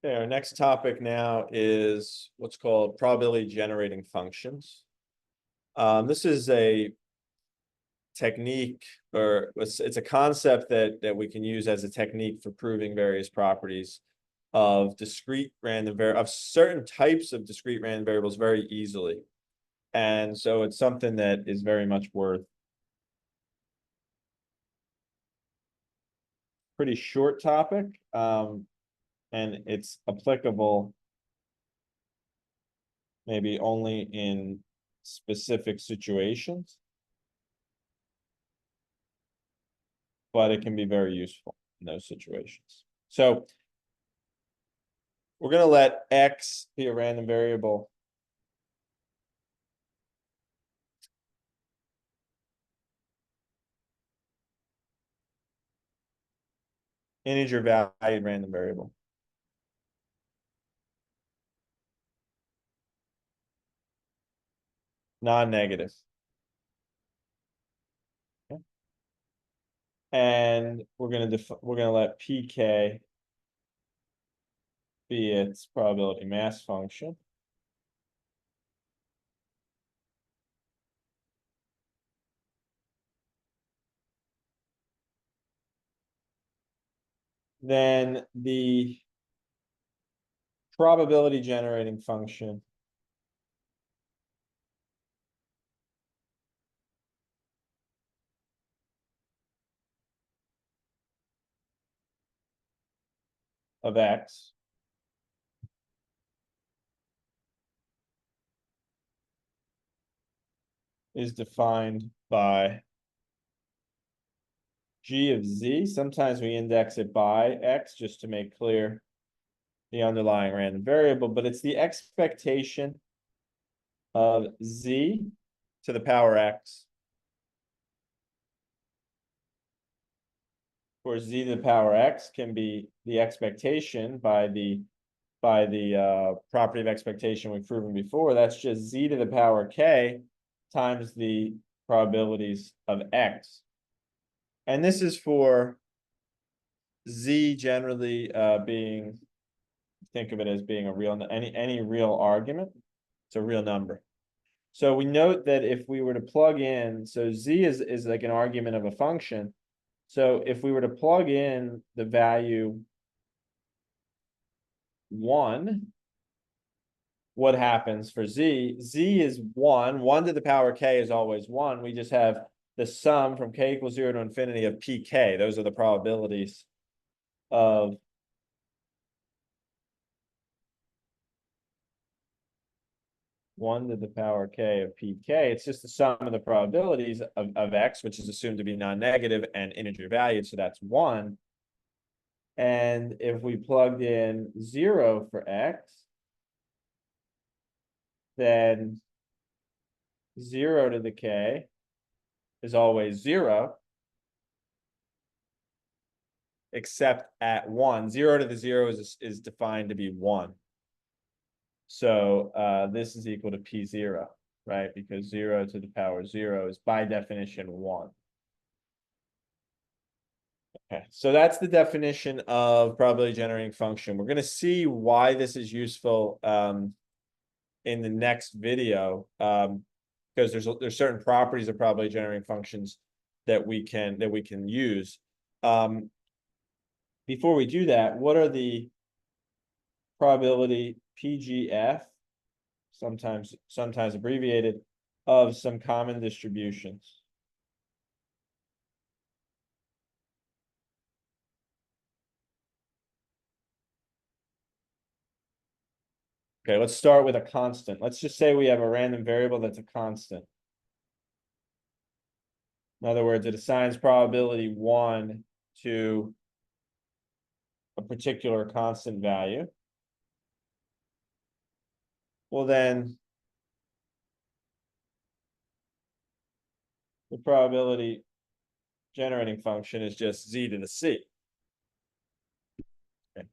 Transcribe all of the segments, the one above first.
Okay, our next topic now is what's called probability generating functions. This is a technique, or it's a concept that we can use as a technique for proving various properties of of certain types of discrete random variables very easily. And so it's something that is very much worth. Pretty short topic, and it's applicable maybe only in specific situations, but it can be very useful in those situations. So we're going to let X be a random variable. Integer valued random variable. Non-negative. Okay. And we're going to let PK be its probability mass function. Then the probability generating function of X is defined by G of Z. Sometimes we index it by X just to make clear the underlying random variable, but it's the expectation of Z to the power X, where Z to the power X can be the expectation by the property of expectation we've proven before. That's just Z to the power K times the probabilities of X. And this is for Z generally being, think of it as being a real, any real argument. It's a real number. So we note that if we were to plug in, so Z is like an argument of a function. So if we were to plug in the value 1, what happens for Z? Z is 1. 1 to the power K is always 1. We just have the sum from K equals 0 to infinity of PK. Those are the probabilities of one to the power K of PK. It's just the sum of the probabilities of X, which is assumed to be non-negative and integer valued. So that's 1. And if we plugged in 0 for X, then 0 to the K is always 0, except at 1. 0 to the 0 is defined to be 1. So this is equal to P0, right? Because 0 to the power 0 is by definition 1. Okay, so that's the definition of probability generating function. We're going to see why this is useful in the next video, because there's certain properties of probability generating functions that we can use. Before we do that, what are the probability PGF, sometimes abbreviated, of some common distributions? Okay, let's start with a constant. Let's just say we have a random variable that's a constant. In other words, it assigns probability 1 to a particular constant value. Well, then the probability generating function is just Z to the C. Okay.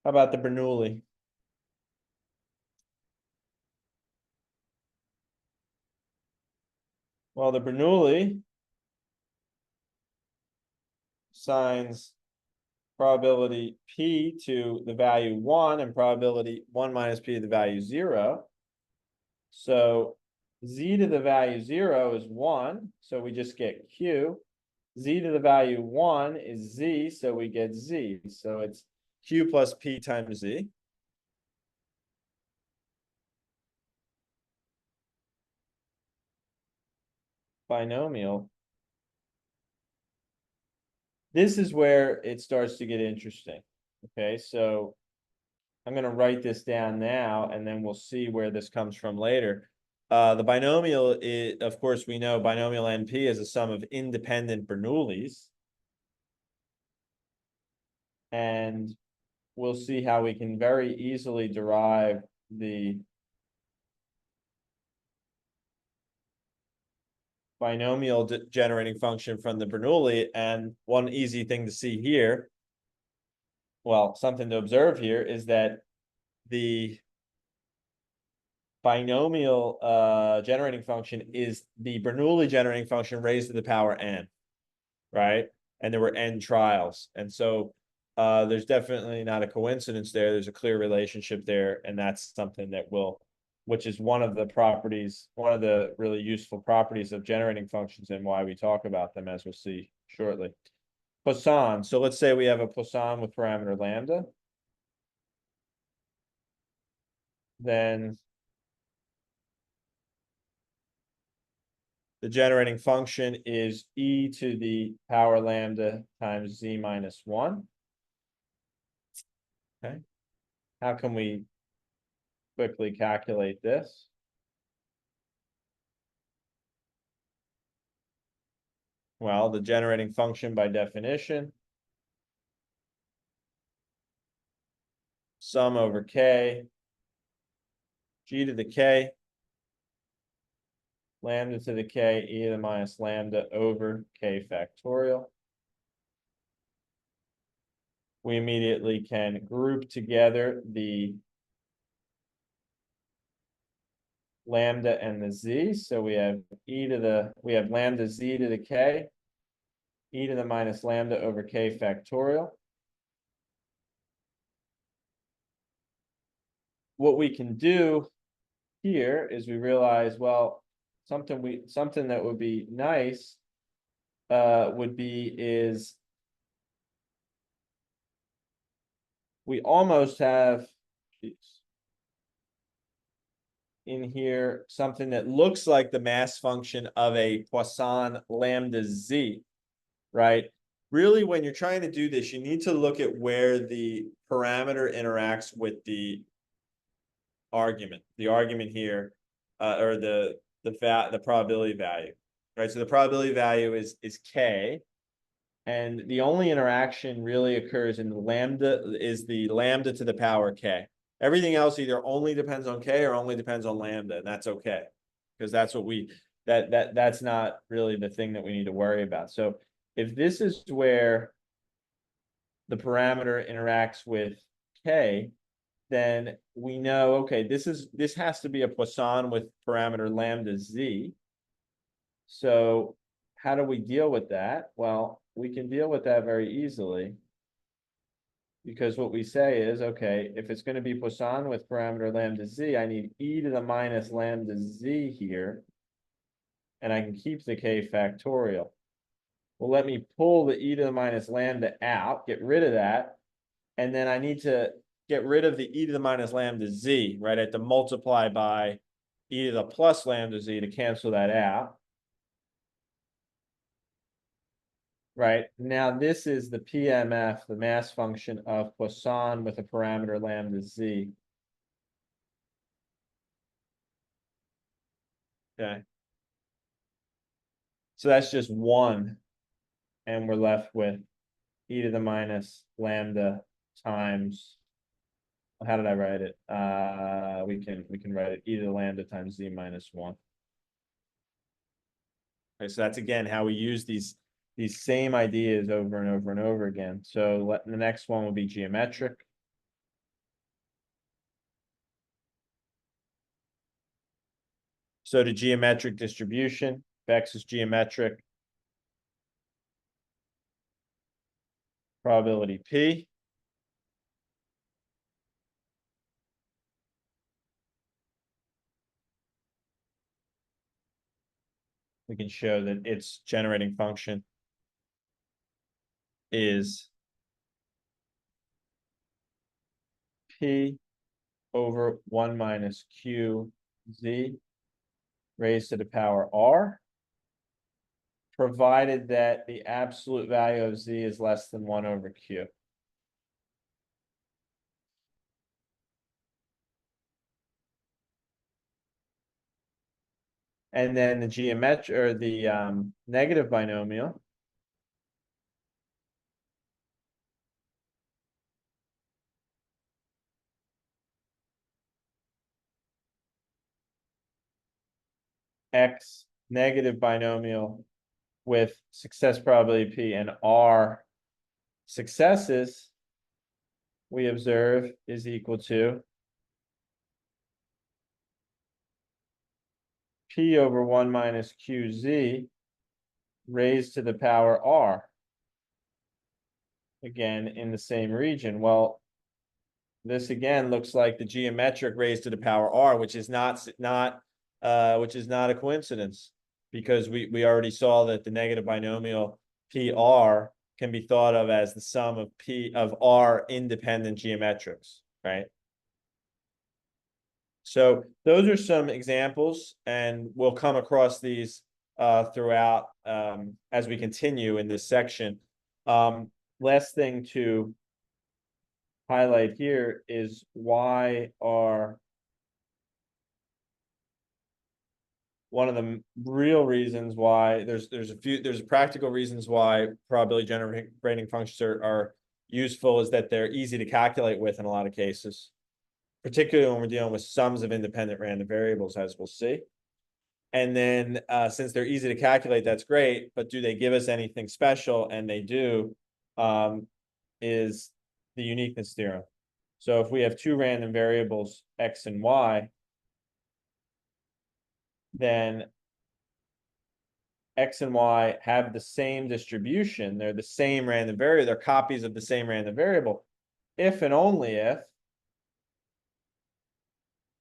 How about the Bernoulli? Well, the Bernoulli assigns probability p to the value 1 and probability 1 minus p to the value 0. So z to the value 0 is 1, so we just get q. Z to the value 1 is z, so we get z. So it's q plus p times z. Binomial. This is where it starts to get interesting. Okay, so I'm going to write this down now, and then we'll see where this comes from later. The binomial is, of course, we know binomial NP is a sum of independent Bernoullis. And we'll see how we can very easily derive the binomial generating function from the Bernoulli. And one easy thing to see here, well, something to observe here, is that the binomial generating function is the Bernoulli generating function raised to the power n, right? And there were n trials. And so there's definitely not a coincidence there. There's a clear relationship there. And that's something that will, which is one of the properties, one of the really useful properties of generating functions and why we talk about them, as we'll see shortly. Poisson. So let's say we have a Poisson with parameter lambda. Then the generating function is e to the power lambda times z minus 1. Okay. How can we quickly calculate this? Well, the generating function by definition, sum over k, g to the k, lambda to the k, e to the minus lambda over k factorial. We immediately can group together the lambda and the z. So we have we have lambda z to the k, e to the minus lambda over k factorial. What we can do here is we realize, well, something that would be nice is we almost have in here something that looks like the mass function of a Poisson lambda z, right? Really, when you're trying to do this, you need to look at where the parameter interacts with the argument. The argument here, or the probability value, right? So the probability value is k, and the only interaction really occurs in the lambda is the lambda to the power k. Everything else either only depends on k or only depends on lambda, and that's okay, because that's what that's not really the thing that we need to worry about. So if this is where the parameter interacts with k, then we know, okay, this has to be a Poisson with parameter lambda z. So how do we deal with that? Well, we can deal with that very easily, because what we say is, okay, if it's going to be Poisson with parameter lambda z, I need e to the minus lambda z here, and I can keep the k factorial. Well, let me pull the e to the minus lambda out, get rid of that, and then I need to get rid of the e to the minus lambda z, right? I have to multiply by e to the plus lambda z to cancel that out. Right, now this is the PMF, the mass function of Poisson with a parameter lambda z. Okay. So that's just 1, and we're left with e to the minus lambda times, how did I write it? We can write it e to the lambda times z minus 1. Okay, so that's again how we use these same ideas over and over and over again. So the next one will be geometric. So the geometric distribution, if x is geometric, probability P. We can show that its generating function is P over 1 minus Q Z raised to the power R, provided that the absolute value of Z is less than 1 over Q. And then the geometric or the negative binomial X negative binomial with success probability P and R successes we observe is equal to P over 1 minus QZ raised to the power R. Again, in the same region. Well, this again looks like the geometric raised to the power R, which is not a coincidence, because we already saw that the negative binomial PR can be thought of as the sum of P of R independent geometrics, right? So those are some examples, and we'll come across these throughout as we continue in this section. Last thing to highlight here is why are one of the real reasons why there's practical reasons why probability generating functions are useful is that they're easy to calculate with in a lot of cases, particularly when we're dealing with sums of independent random variables, as we'll see. And then since they're easy to calculate, that's great, but do they give us anything special? And they do, is the uniqueness theorem. So if we have two random variables, X and Y, then X and Y have the same distribution. They're the same random variable. They're copies of the same random variable. If and only if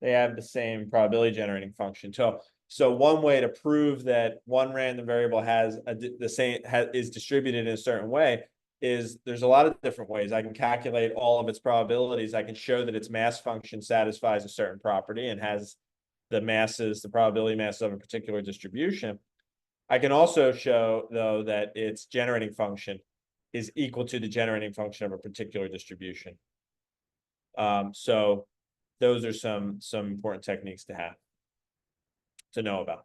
they have the same probability generating function. So one way to prove that one random variable has is distributed in a certain way is there's a lot of different ways. I can calculate all of its probabilities. I can show that its mass function satisfies a certain property and has the probability masses of a particular distribution. I can also show, though, that its generating function is equal to the generating function of a particular distribution. So those are some important techniques to know about.